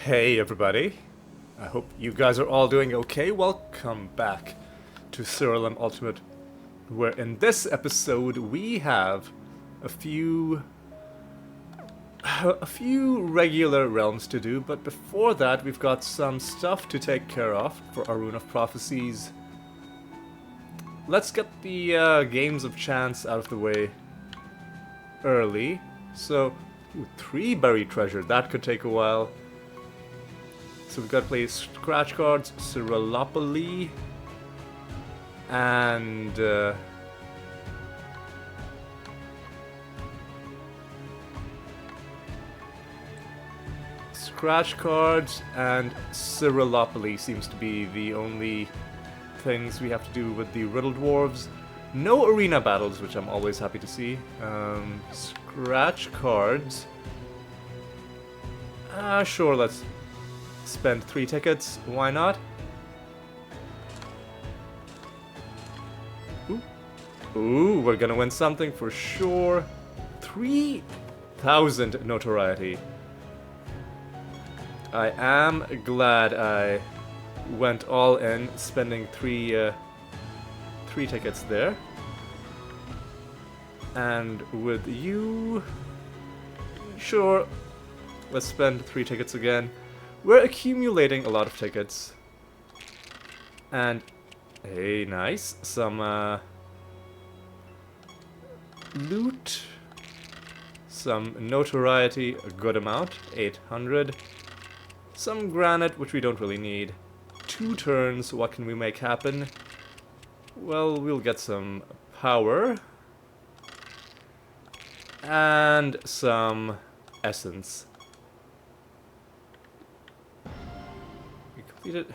Hey everybody, I hope you guys are all doing okay. Welcome back to Siralim Ultimate, where in this episode we have a few regular realms to do, but before that we've got some stuff to take care of for our Rune of Prophecies. Let's get the games of chance out of the way early. So, 3 buried treasure, that could take a while. So we've got to play scratch cards, Siralim, and scratch cards and Siralim seems to be the only things we have to do with the Riddle Dwarves. No arena battles, which I'm always happy to see. Scratch cards. Sure, let's spend 3 tickets. Why not? Ooh, we're gonna win something for sure. 3,000 notoriety. I am glad I went all in, spending 3 tickets there. And with you, sure, let's spend 3 tickets again. We're accumulating a lot of tickets. And, hey, nice. Some loot. Some notoriety, a good amount, 800. Some granite, which we don't really need. 2 turns, what can we make happen? Well, we'll get some power. And some essence.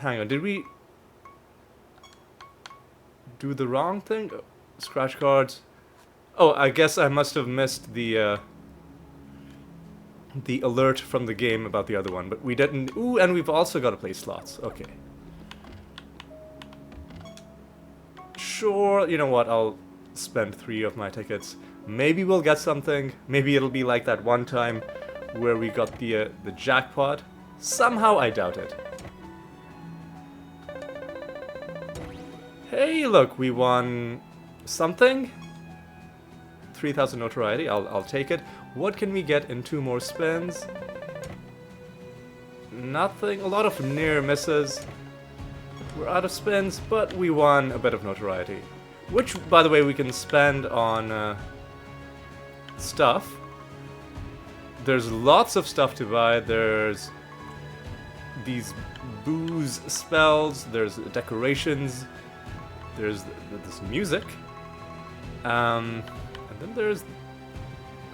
Hang on, did we do the wrong thing? Oh, scratch cards. Oh, I guess I must have missed the alert from the game about the other one, but we didn't. Ooh, and we've also got to play slots. Okay. Sure, you know what? I'll spend 3 of my tickets. Maybe we'll get something. Maybe it'll be like that one time where we got the jackpot. Somehow I doubt it. Hey, look, we won something. 3,000 notoriety. I'll take it. What can we get in 2 more spins? Nothing. A lot of near misses. We're out of spins, but we won a bit of notoriety, which, by the way, we can spend on stuff. There's lots of stuff to buy. There's these booze spells. There's decorations. There's this music, and then there's,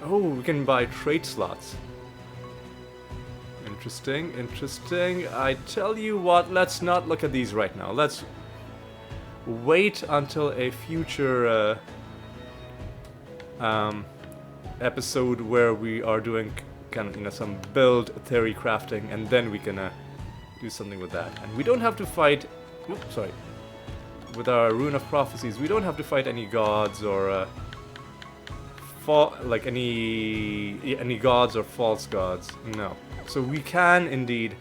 oh, we can buy trait slots. Interesting, interesting. I tell you what, let's not look at these right now. Let's wait until a future episode where we are doing kind of, some build theory crafting, and then we can do something with that. And we don't have to fight. Oops, sorry. With our Rune of Prophecies, we don't have to fight any gods or any gods or false gods. No. So we can indeed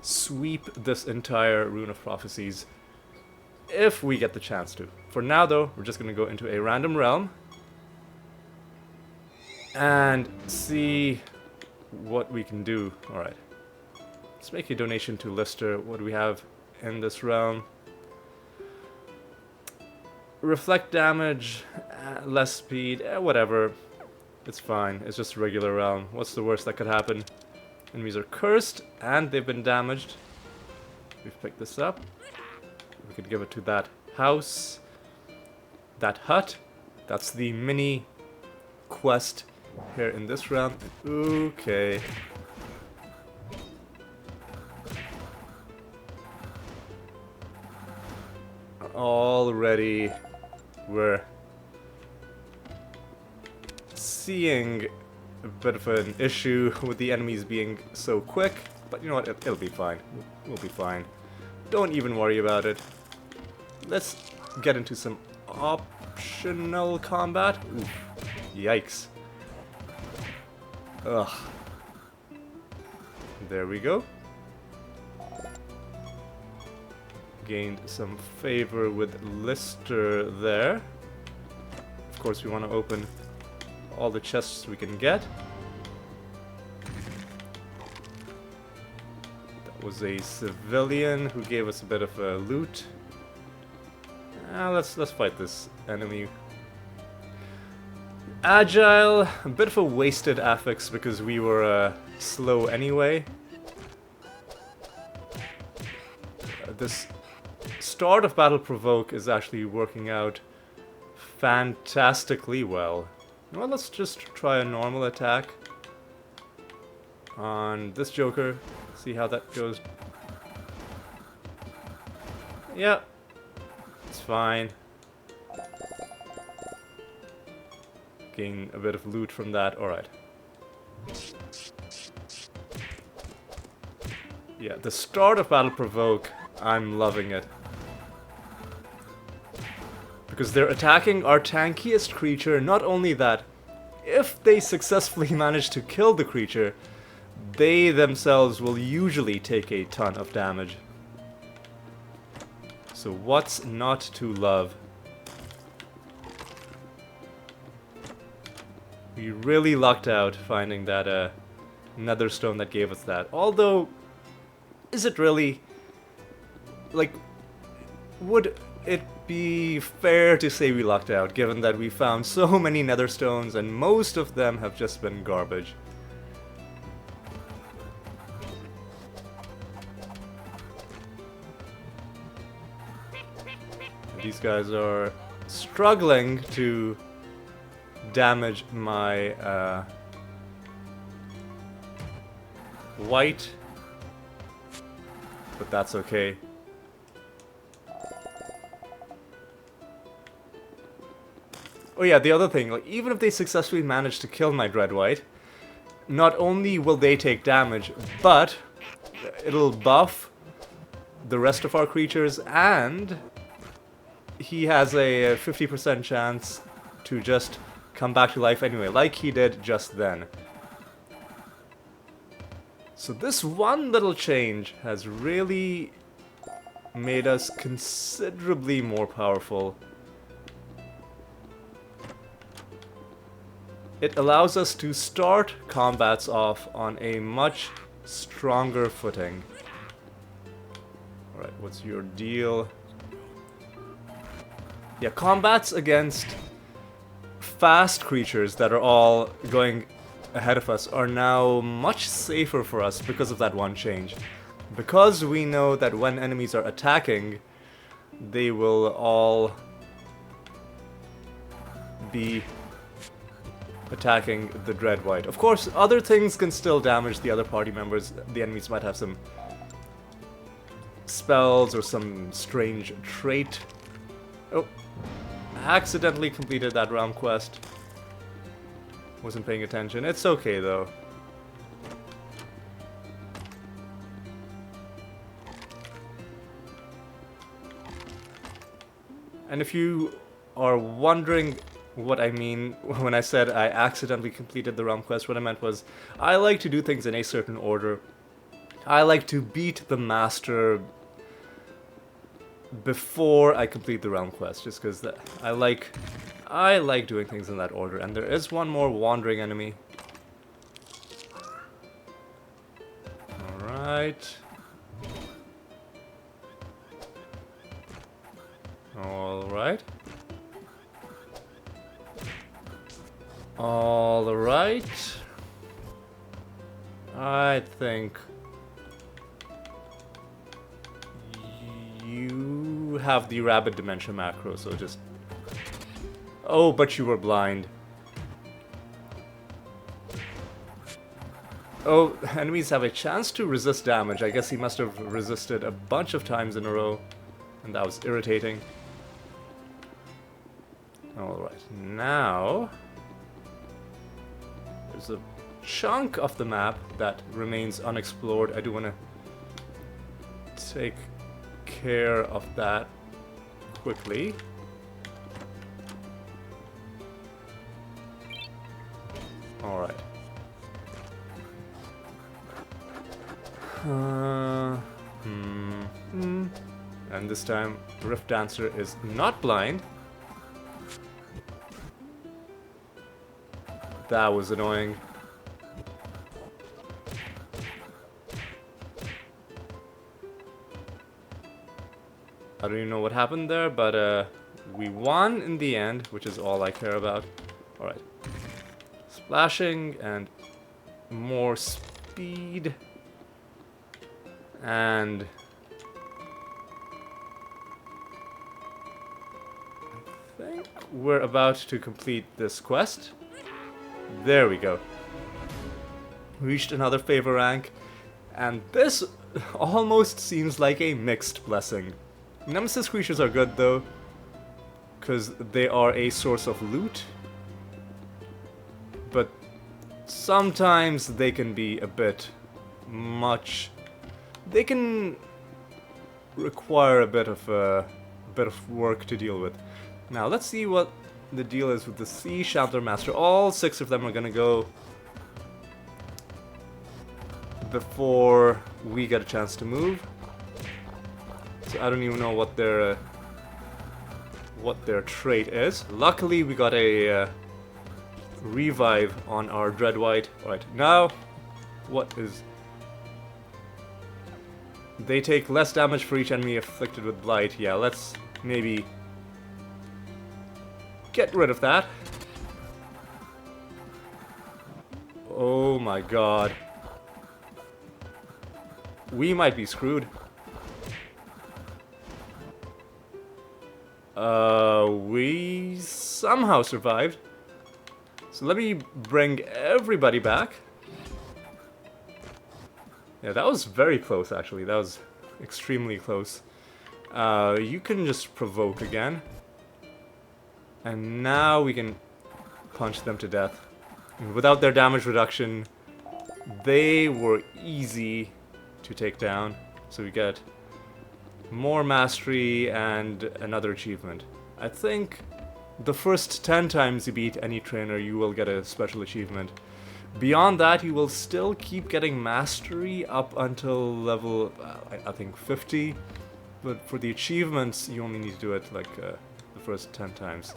sweep this entire Rune of Prophecies if we get the chance to. For now, though, we're just going to go into a random realm and see what we can do. All right. Let's make a donation to Lister. What do we have in this realm? Reflect damage, less speed, whatever. It's fine. It's just a regular realm. What's the worst that could happen? Enemies are cursed, and they've been damaged. We've picked this up. We could give it to that house. That hut. That's the mini quest here in this realm. Okay. Already we're seeing a bit of an issue with the enemies being so quick, but you know what, it'll be fine. We'll be fine. Don't even worry about it. Let's get into some optional combat. Oof. Yikes. Ugh. There we go. Gained some favor with Lister there. Of course, we want to open all the chests we can get. That was a civilian who gave us a bit of loot. Let's fight this enemy. Agile, a bit of a wasted affix because we were slow anyway. This start of Battle Provoke is actually working out fantastically well. Well, let's just try a normal attack on this Joker. See how that goes. Yeah, it's fine. Gain a bit of loot from that. Alright. Yeah, the start of Battle Provoke, I'm loving it. Because they're attacking our tankiest creature. Not only that, if they successfully manage to kill the creature, they themselves will usually take a ton of damage. So what's not to love? We really lucked out finding that nether stone that gave us that. Although, is it really... like, would it be fair to say we lucked out, given that we found so many nether stones and most of them have just been garbage? These guys are struggling to damage my white, but that's okay. Oh yeah, the other thing, like, even if they successfully manage to kill my Dread White, not only will they take damage, but it'll buff the rest of our creatures, and he has a 50% chance to just come back to life anyway, like he did just then. So this one little change has really made us considerably more powerful. It allows us to start combats off on a much stronger footing. Alright, what's your deal? Yeah, combats against fast creatures that are all going ahead of us are now much safer for us because of that one change. Because we know that when enemies are attacking, they will all be attacking the Dread White. Of course, other things can still damage the other party members. The enemies might have some spells or some strange trait. Oh, accidentally completed that realm quest. Wasn't paying attention. It's okay though. And if you are wondering what I mean when I said I accidentally completed the realm quest, what I meant was I like to do things in a certain order. I like to beat the master before I complete the realm quest, just because I like doing things in that order. And there is one more wandering enemy. Alright. Alright. Alright. I think you have the Rapid Dementia macro, so just... Oh, but you were blind. Oh, enemies have a chance to resist damage. I guess he must have resisted a bunch of times in a row, and that was irritating. Alright, now... there's a chunk of the map that remains unexplored. I do want to take care of that quickly. Alright. And this time, Rift Dancer is not blind. That was annoying. I don't even know what happened there, but we won in the end, which is all I care about. Alright. Splashing and more speed. And I think we're about to complete this quest. There we go. Reached another favor rank, and this almost seems like a mixed blessing. Nemesis creatures are good though, because they are a source of loot, but sometimes they can be a bit much. They can require a bit of work to deal with. Now let's see what the deal is with the Sea Chandler Master. All 6 of them are gonna go before we get a chance to move. So I don't even know what their trait is. Luckily we got a revive on our Dreadwhite. Alright, now what is... They take less damage for each enemy afflicted with Blight. Yeah, let's maybe get rid of that. Oh my god. We might be screwed. We somehow survived. So let me bring everybody back. Yeah, that was very close actually. That was extremely close. You can just provoke again. And now we can punch them to death. And without their damage reduction, they were easy to take down. So we get more mastery and another achievement. I think the first 10 times you beat any trainer, you will get a special achievement. Beyond that, you will still keep getting mastery up until level, I think 50. But for the achievements, you only need to do it like the first 10 times.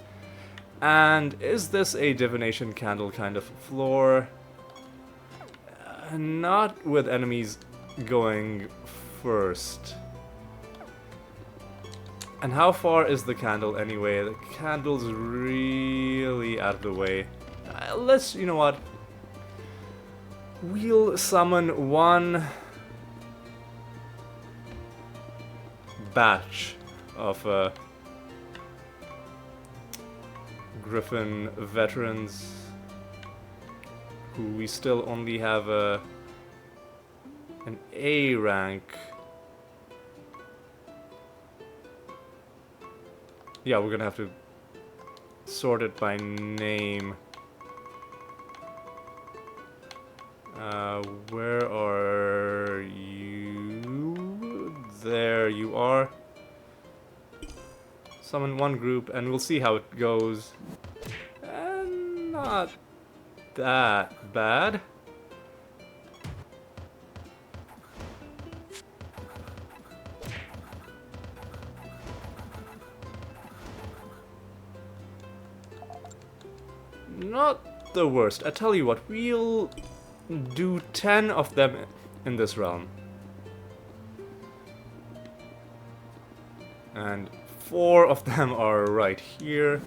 And is this a divination candle kind of floor? Not with enemies going first. And how far is the candle anyway? The candle's really out of the way. Let's, you know what? We'll summon one batch of Griffon Veterans, who we still only have an A rank. Yeah, we're gonna have to sort it by name. Where are you? There you are. Summon one group and we'll see how it goes. And not that bad. Not the worst. I tell you what, we'll do 10 of them in this realm. And 4 of them are right here.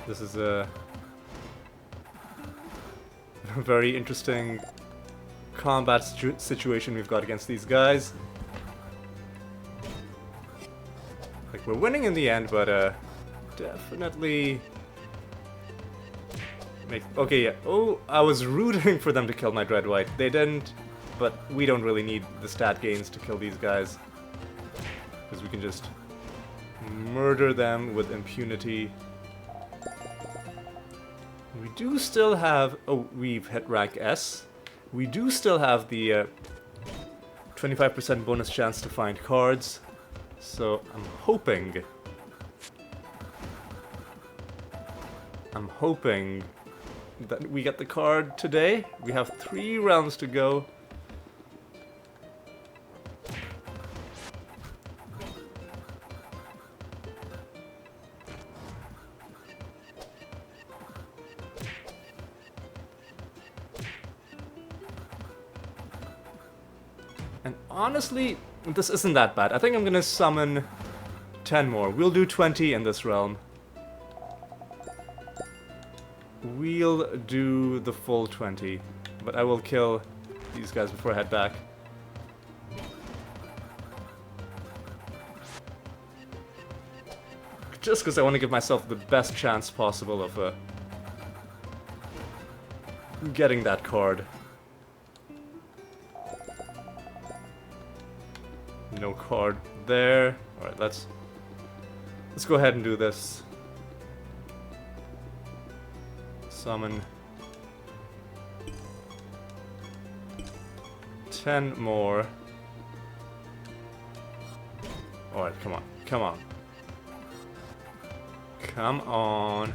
This is a very interesting combat situation we've got against these guys. Like, we're winning in the end, but definitely make... Okay, yeah. Oh, I was rooting for them to kill my Dreadwhite. They didn't, but we don't really need the stat gains to kill these guys, because we can just murder them with impunity. We do still have... Oh, we've hit rank S. We do still have the 25% bonus chance to find cards. So I'm I'm hoping that we get the card today. We have 3 rounds to go. And honestly, this isn't that bad. I think I'm gonna summon 10 more. We'll do 20 in this realm. We'll do the full 20. But I will kill these guys before I head back. Just because I want to give myself the best chance possible of getting that card. No card there. Alright, let's go ahead and do this. Summon 10 more. Alright, come on. Come on. Come on.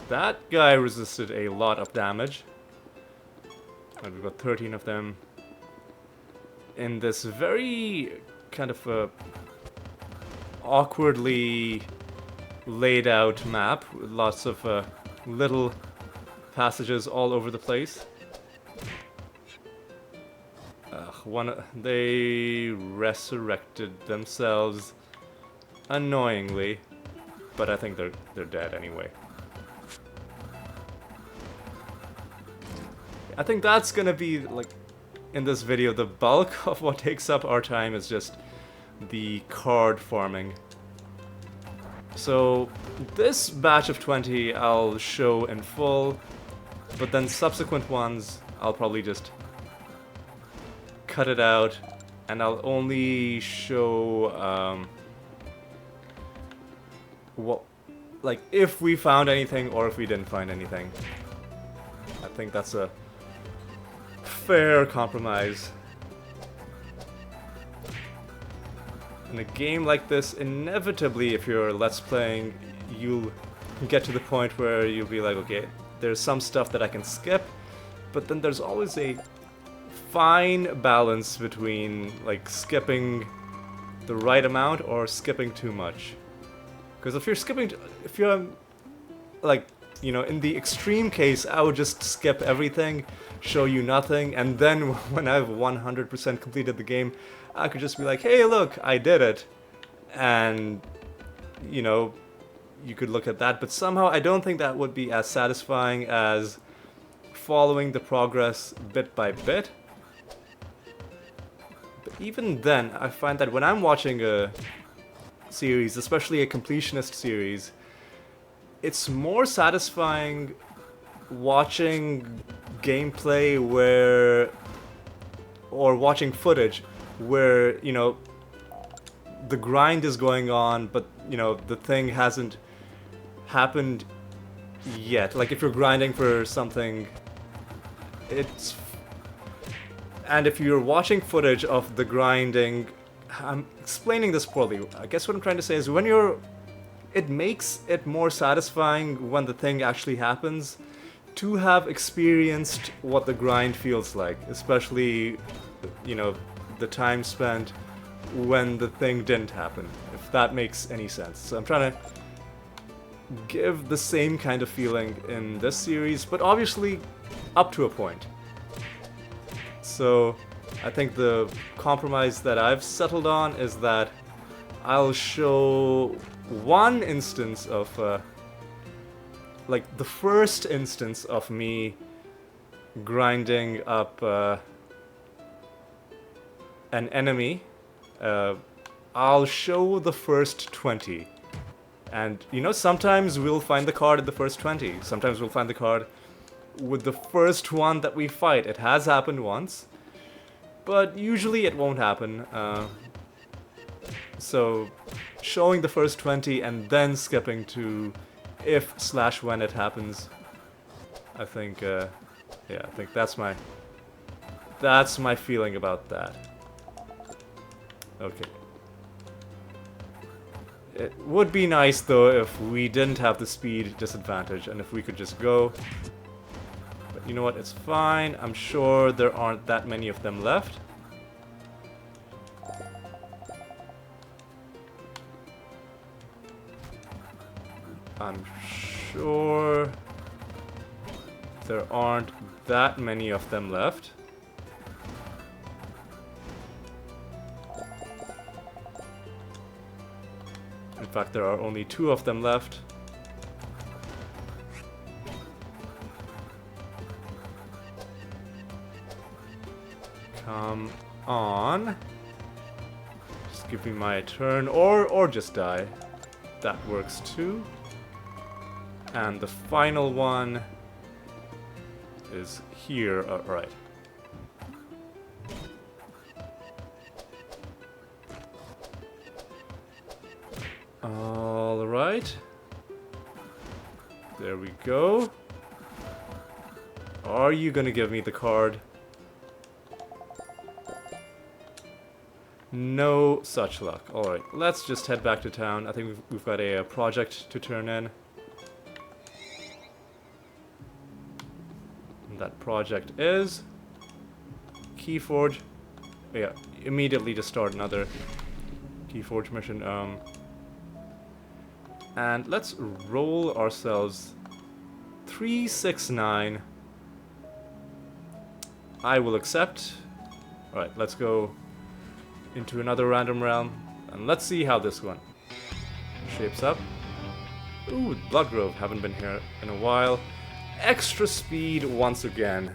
That guy resisted a lot of damage. And we've got 13 of them. In this very kind of awkwardly laid out map with lots of little passages all over the place. They resurrected themselves annoyingly, but I think they're dead anyway. I think that's gonna be, like, in this video, the bulk of what takes up our time is just the card farming. So, this batch of 20 I'll show in full, but then subsequent ones I'll probably just cut it out, and I'll only show, what, like, if we found anything or if we didn't find anything. I think that's a fair compromise. In a game like this, inevitably, if you're Let's Playing, you'll get to the point where you'll be like, okay, there's some stuff that I can skip, but then there's always a fine balance between, like, skipping the right amount or skipping too much. Because if you're like, you know, in the extreme case, I would just skip everything, show you nothing, and then when I've 100% completed the game, I could just be like, hey, look, I did it. And, you know, you could look at that, but somehow I don't think that would be as satisfying as following the progress bit by bit. But even then, I find that when I'm watching a series, especially a completionist series, it's more satisfying watching gameplay or watching footage where, you know, the grind is going on, but, you know, the thing hasn't happened yet. Like, if you're grinding for something, and if you're watching footage of the grinding, I'm explaining this poorly. I guess what I'm trying to say is it makes it more satisfying when the thing actually happens to have experienced what the grind feels like, especially, you know, the time spent when the thing didn't happen, if that makes any sense. So I'm trying to give the same kind of feeling in this series, but obviously up to a point. So I think the compromise that I've settled on is that I'll show one instance of, like, the first instance of me grinding up an enemy. I'll show the first 20. And, you know, sometimes we'll find the card in the first 20. Sometimes we'll find the card with the first one that we fight. It has happened once, but usually it won't happen. So, showing the first 20 and then skipping to if/when it happens, I think, yeah, I think that's my That's my feeling about that. Okay. It would be nice though if we didn't have the speed disadvantage and if we could just go. But you know what, it's fine. I'm sure there aren't that many of them left. I'm sure there aren't that many of them left. In fact, there are only 2 of them left. Come on. Just give me my turn, or just die. That works too. And the final one is here. Right. All right. There we go. Are you gonna give me the card? No such luck. Alright, let's just head back to town. I think we've got a project to turn in. And that project is Keyforge. Yeah, immediately just start another Keyforge mission. And let's roll ourselves 369. I will accept. Alright, let's go into another random realm, and let's see how this one shapes up. Ooh, Bloodgrove, haven't been here in a while. Extra speed once again.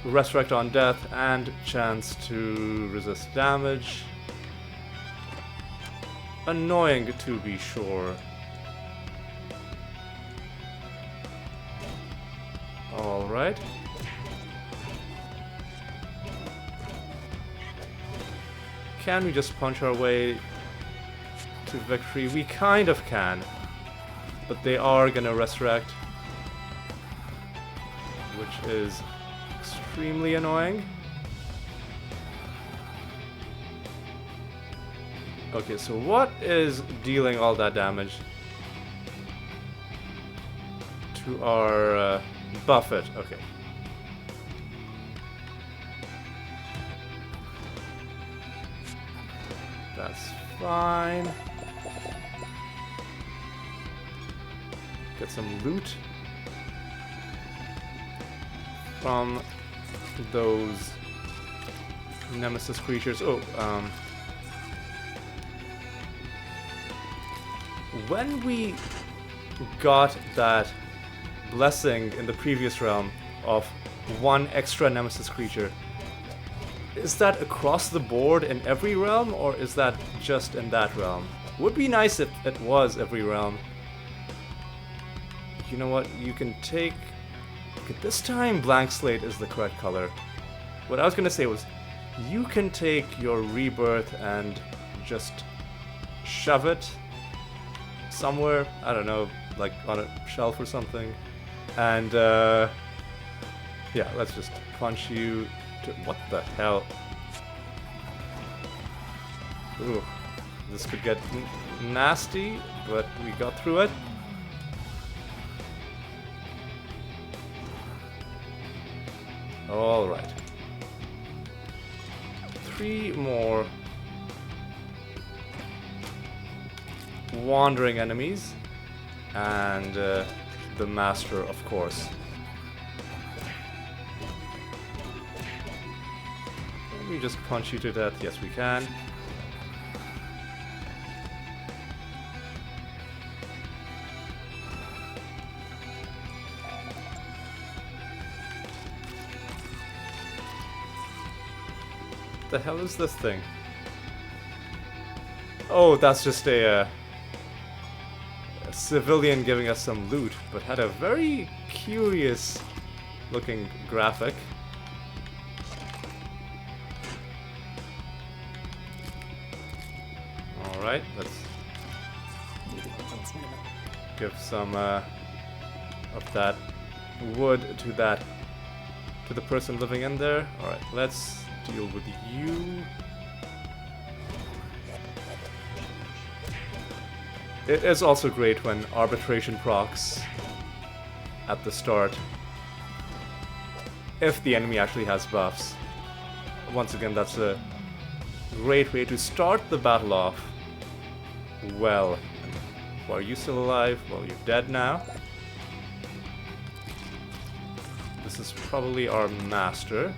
Resurrect on death and chance to resist damage. Annoying to be sure. Alright. Can we just punch our way to victory? We kind of can. But they are gonna resurrect. Which is extremely annoying. Okay, so what is dealing all that damage to our Buffett? Okay. That's fine. Get some loot from those nemesis creatures. Oh, when we got that blessing in the previous realm of 1 extra nemesis creature, is that across the board in every realm, or is that just in that realm? Would be nice if it was every realm. You know what? You can take... Okay, this time blank slate is the correct color. What I was gonna say was, you can take your rebirth and just shove it somewhere, I don't know, like on a shelf or something. And yeah, let's just punch you to... What the hell? Ooh, this could get nasty, but we got through it. Alright. 3 more wandering enemies, and the master, of course. Can we just punch you to death? Yes, we can. The hell is this thing? Oh, that's just a civilian giving us some loot, but had a very curious looking graphic. Alright, let's give some of that wood to that, to the person living in there. Alright, let's deal with you. It is also great when arbitration procs at the start, if the enemy actually has buffs. Once again, that's a great way to start the battle off well. Well, are you still alive? Well, you're dead now. This is probably our master.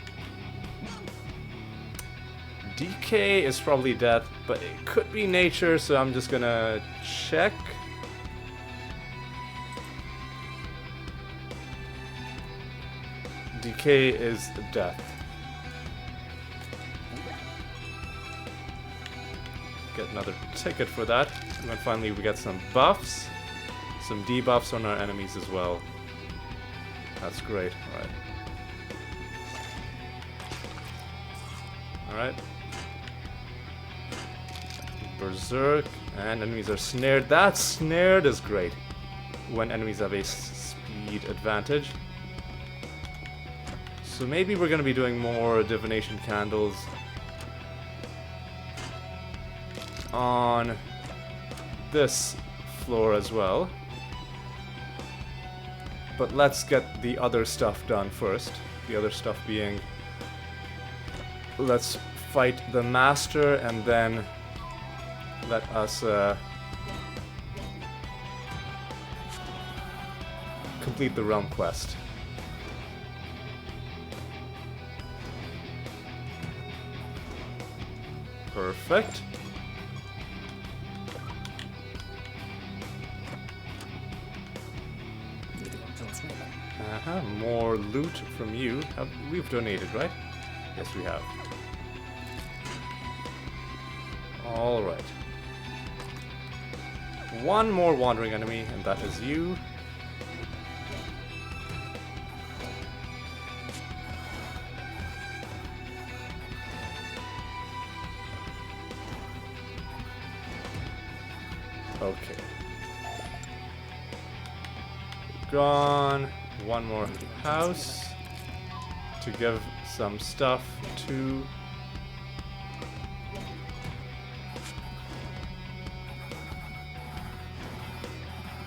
DK is probably death, but it could be nature, so I'm just gonna check. DK is death. Get another ticket for that. And then finally we get some buffs. Some debuffs on our enemies as well. That's great. Alright. Alright. Berserk. And enemies are snared. That snared is great when enemies have a speed advantage. So maybe we're going to be doing more divination candles on this floor as well. But let's get the other stuff done first. The other stuff being, let's fight the master and then let us complete the realm quest. Perfect. More loot from you. We've donated, right? Yes, we have. Alright. One more wandering enemy, and that is you. Okay. Gone. One more house to give some stuff to.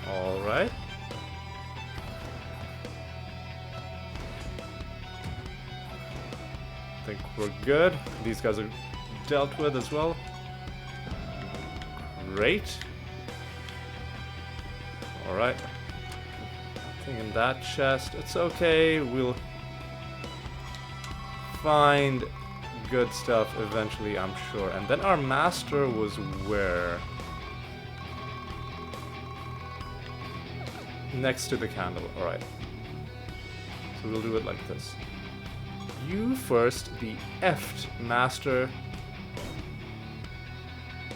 Alright. I think we're good. These guys are dealt with as well. Great. Alright. In that chest. It's okay. We'll find good stuff eventually, I'm sure. And then our master was where? Next to the candle. Alright. So we'll do it like this. You first, the effed master.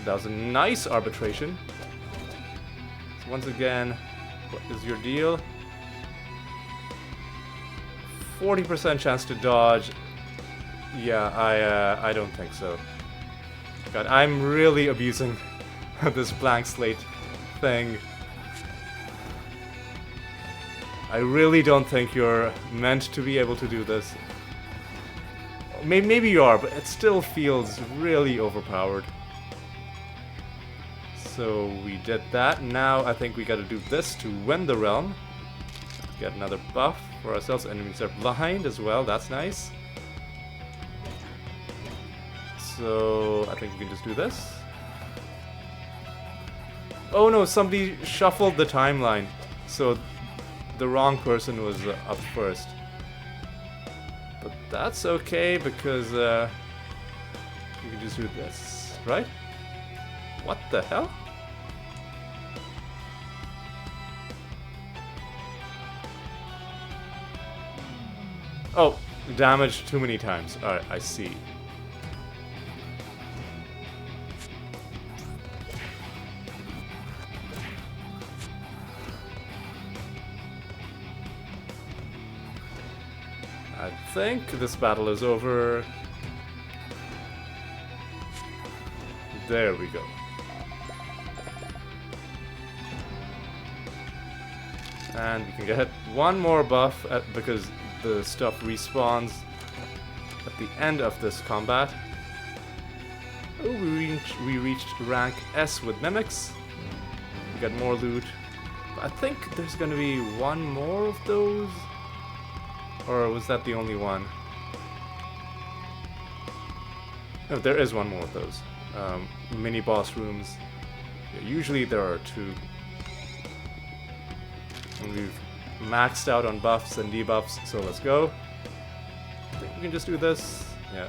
That was a nice arbitration. So once again, what is your deal? 40% chance to dodge. Yeah, I don't think so. God, I'm really abusing this blank slate thing. I really don't think you're meant to be able to do this. Maybe you are, but it still feels really overpowered. So we did that. Now I think we gotta do this to win the realm. Get another buff for ourselves. Enemies are blind as well. That's nice. So I think we can just do this. Oh no, somebody shuffled the timeline. So the wrong person was up first. But that's okay because we can just do this, right? What the hell? Oh, damaged too many times. Alright, I see. I think this battle is over. There we go. And we can get one more buff because the stuff respawns at the end of this combat. Oh, we reached rank S with mimics. We got more loot. I think there's gonna be one more of those. Or was that the only one? No, there is one more of those. Mini boss rooms. Yeah, usually there are two. And we've maxed out on buffs and debuffs, so let's go. I think we can just do this. Yeah.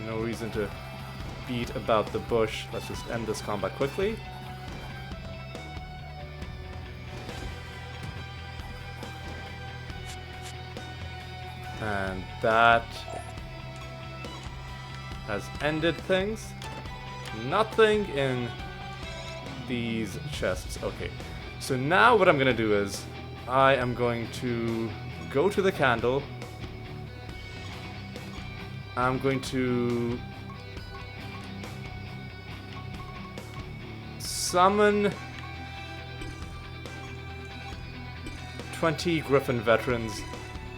No reason to beat about the bush. Let's just end this combat quickly. And that has ended things. Nothing in these chests. Okay. So now what I'm gonna do is I am going to go to the candle. I'm going to summon 20 Griffon Veterans,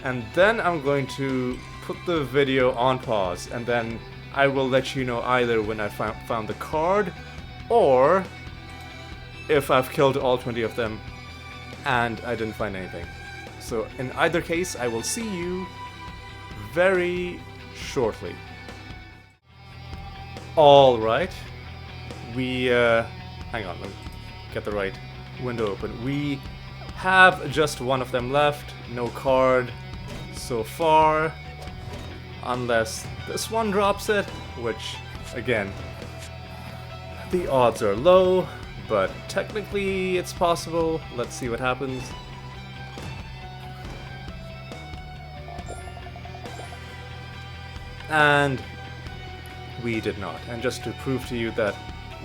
and then I'm going to put the video on pause, and then I will let you know either when I found the card, or if I've killed all 20 of them and I didn't find anything. So in either case, I will see you very shortly. Alright. We, hang on, let me get the right window open. We have just one of them left. No card so far. Unless this one drops it, which, again, the odds are low, but technically it's possible. Let's see what happens. And we did not. And just to prove to you that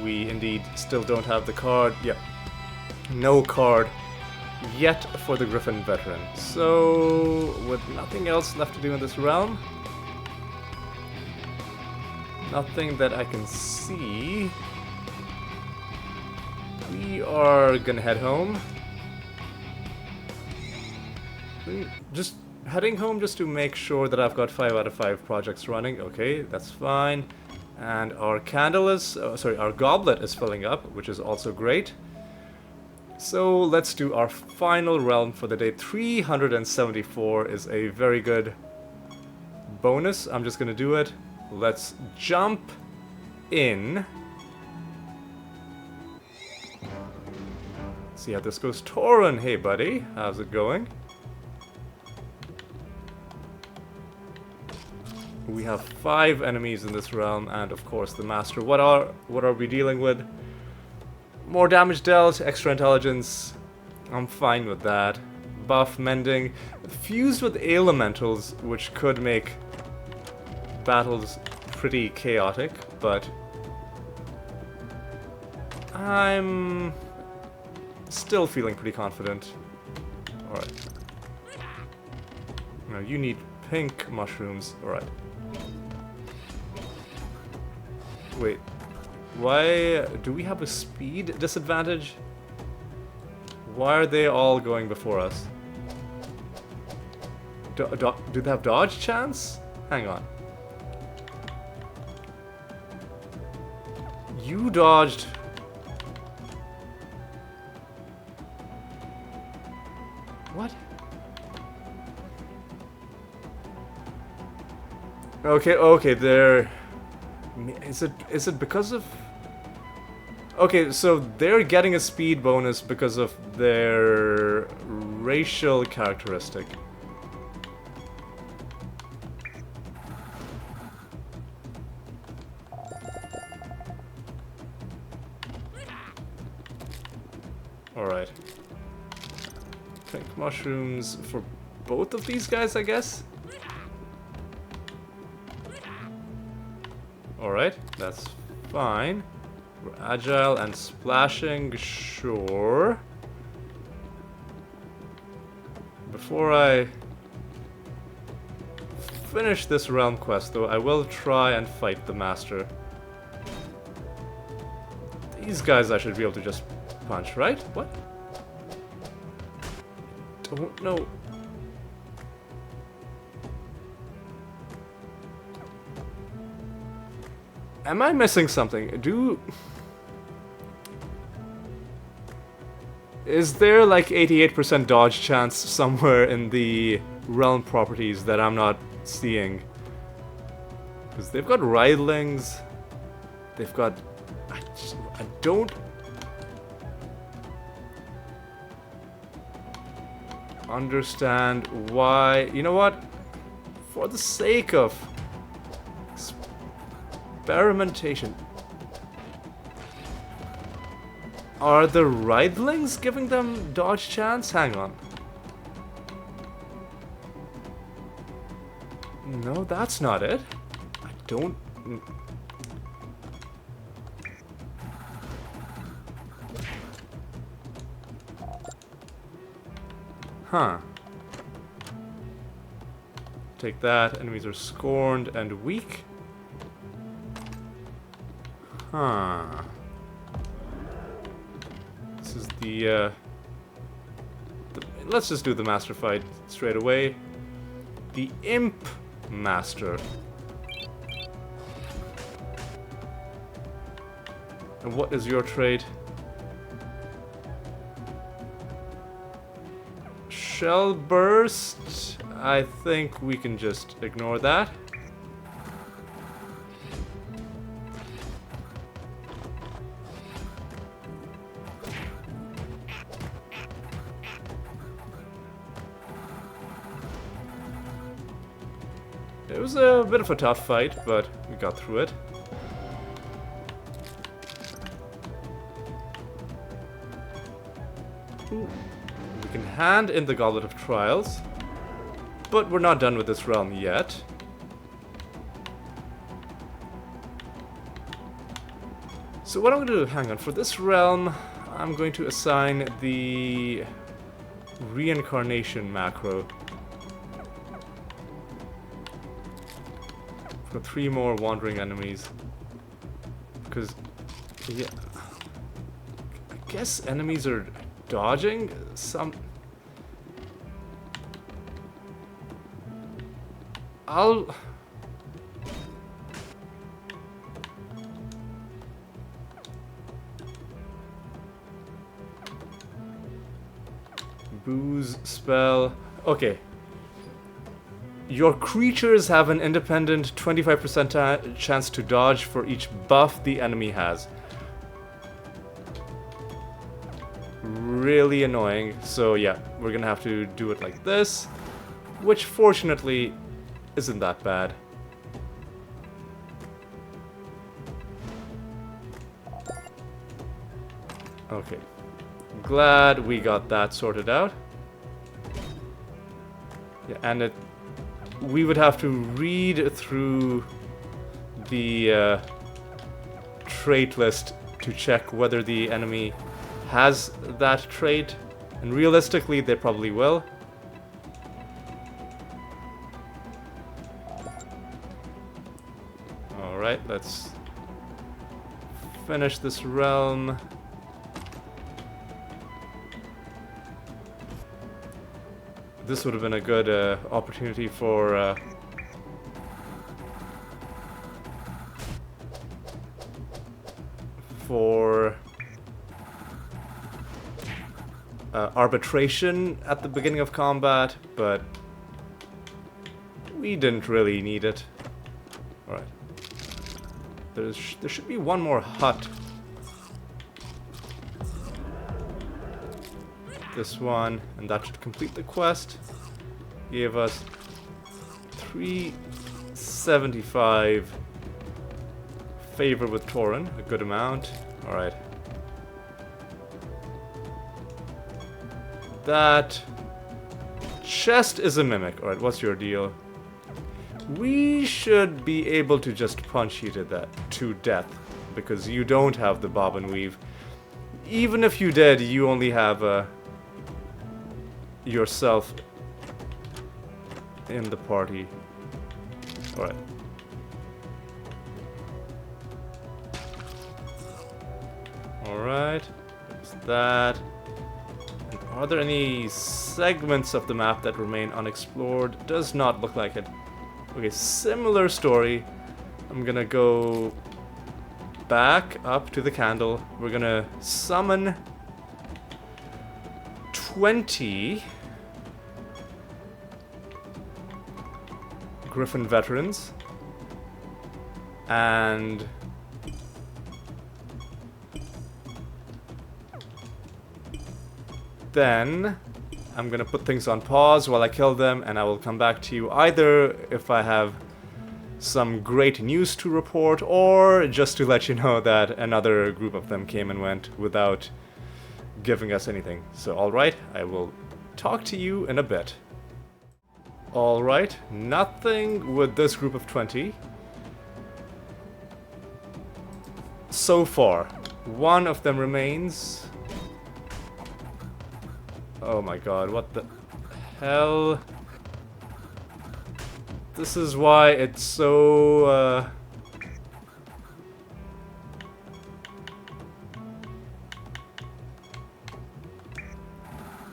we indeed still don't have the card, yep, no card yet for the Griffon Veteran. So, with nothing else left to do in this realm, nothing that I can see, we are gonna head home. Just heading home just to make sure that I've got 5 out of 5 projects running. Okay, that's fine. And our candle is, our goblet is filling up, which is also great. So let's do our final realm for the day. 374 is a very good bonus. I'm just gonna do it. Let's jump in. See how this goes. Torin, hey buddy, how's it going? We have 5 enemies in this realm, and of course the master. What are we dealing with? More damage dealt, extra intelligence. I'm fine with that. Buff mending, fused with elementals, which could make battles pretty chaotic, but I'm still feeling pretty confident. Alright. Now you need pink mushrooms. Alright. Wait. Why do we have a speed disadvantage? Why are they all going before us? Do they have dodge chance? Hang on. You dodged. What? Okay, they're... Is it because of... Okay, so they're getting a speed bonus because of their racial characteristic. Alright. Pink mushrooms for both of these guys, I guess? Alright, that's fine. We're agile and splashing, sure. Before I finish this realm quest, though, I will try and fight the master. These guys I should be able to just punch, right? What? Oh, no. Am I missing something? Is there like 88% dodge chance somewhere in the realm properties that I'm not seeing? Because they've got Rydlings. They've got... I don't... understand why... You know what? For the sake of... experimentation... Are the Rydlings giving them dodge chance? Hang on. No, that's not it. I don't... Huh. Take that. Enemies are scorned and weak. Huh. This is the let's just do the master fight straight away. The Imp Master. And what is your trait? Shell Burst. I think we can just ignore that. It was a bit of a tough fight, but we got through it. Ooh. We can hand in the Goblet of Trials, but we're not done with this realm yet. So what I'm going to do, hang on, for this realm, I'm going to assign the Reincarnation macro. For 3 more wandering enemies. Because, yeah, I guess enemies are dodging some... I'll... Booze spell... Okay. Your creatures have an independent 25% chance to dodge for each buff the enemy has. Really annoying. So yeah, we're gonna have to do it like this, which fortunately isn't that bad. Okay. Glad we got that sorted out. Yeah, and we would have to read through the trait list to check whether the enemy has that trait, and realistically they probably will. Alright, let's finish this realm. This would have been a good opportunity for arbitration at the beginning of combat, but we didn't really need it. Alright. There should be one more hut. This one, and that should complete the quest. Gave us 375 favor with Tauren, a good amount. Alright. That chest is a mimic. Alright, what's your deal? We should be able to just punch you to death, because you don't have the bob and weave. Even if you did, you only have yourself in the party. Alright. Alright. There's that. And Are there any segments of the map that remain unexplored? Does not look like it. Okay, similar story. I'm gonna go back up to the candle. We're gonna summon 20 Griffon Veterans. And then I'm gonna put things on pause while I kill them, and I will come back to you either if I have some great news to report, or just to let you know that another group of them came and went without giving us anything. So alright, I will talk to you in a bit. Alright, nothing with this group of 20. So far, one of them remains. Oh my god, what the hell? This is why it's so,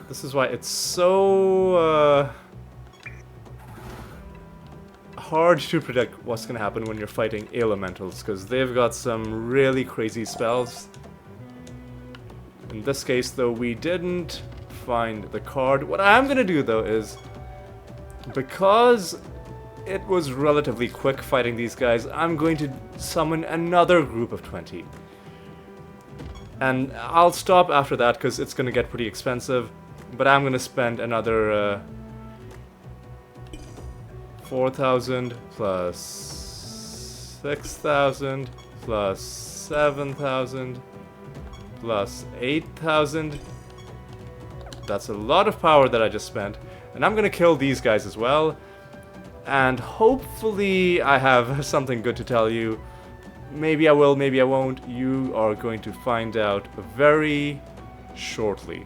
This is why it's so, hard to predict what's gonna happen when you're fighting elementals, because they've got some really crazy spells. In this case, though, we didn't find the card. What I'm gonna do, though, is because it was relatively quick fighting these guys, I'm going to summon another group of 20. And I'll stop after that because it's gonna get pretty expensive, but I'm gonna spend another 4,000 plus 6,000 plus 7,000 plus 8,000. That's a lot of power that I just spent. And I'm gonna kill these guys as well. And hopefully I have something good to tell you. Maybe I will, maybe I won't. You are going to find out very shortly.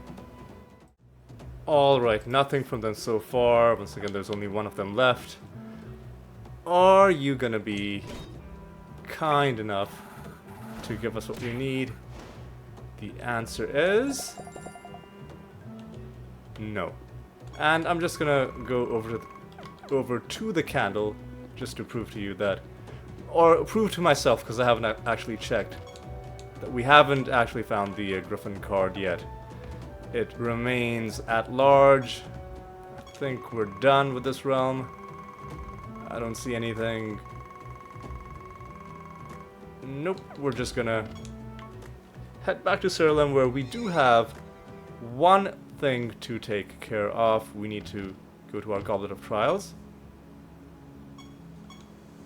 Alright, nothing from them so far. Once again, there's only one of them left. Are you gonna be kind enough to give us what we need? The answer is no. And I'm just gonna go over to the candle just to prove to you that, or prove to myself, because I haven't actually checked, that we haven't actually found the Griffon card yet. It remains at large. I think we're done with this realm. I don't see anything. Nope, we're just gonna head back to Siralim, where we do have one thing to take care of. We need to go to our Goblet of Trials.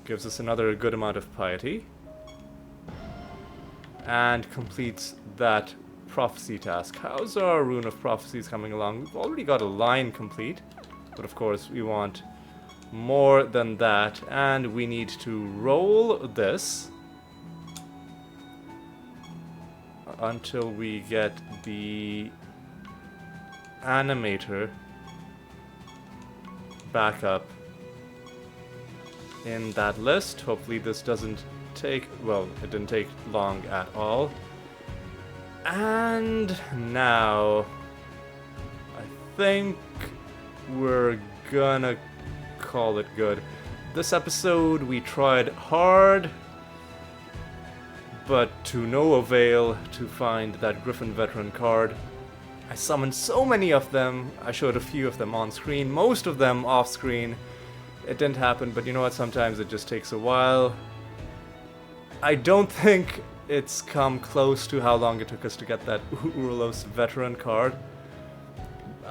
Gives us another good amount of piety. And completes that prophecy task. How's our Rune of Prophecies coming along? We've already got a line complete, but of course we want more than that, and we need to roll this until we get the animator back up in that list. Hopefully this doesn't take, well, it didn't take long at all. And now I think we're gonna call it good. This episode we tried hard, but to no avail to find that Griffon Veteran card. I summoned so many of them. I showed a few of them on screen, most of them off screen. It didn't happen, but you know what, sometimes it just takes a while. I don't think it's come close to how long it took us to get that Urlos Veteran card.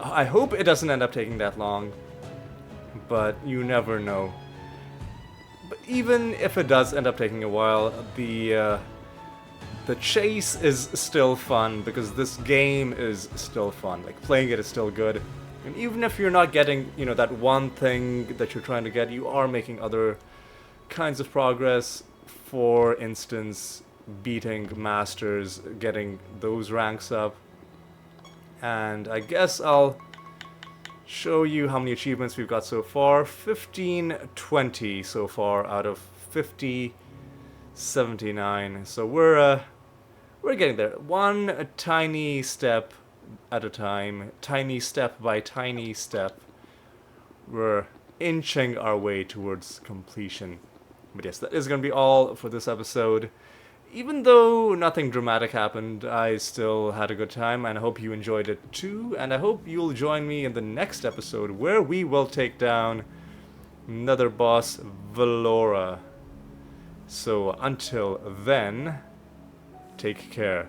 I hope it doesn't end up taking that long, but you never know. But even if it does end up taking a while, the chase is still fun, because this game is still fun. Like, playing it is still good. And even if you're not getting, you know, that one thing that you're trying to get, you are making other kinds of progress. For instance, beating masters, getting those ranks up. And I guess I'll show you how many achievements we've got so far. 1520 so far out of 5079. So we're getting there. One tiny step at a time, tiny step by tiny step, we're inching our way towards completion. But yes, that is going to be all for this episode. Even though nothing dramatic happened, I still had a good time, and I hope you enjoyed it too, and I hope you'll join me in the next episode where we will take down another boss, Valora. So until then, take care.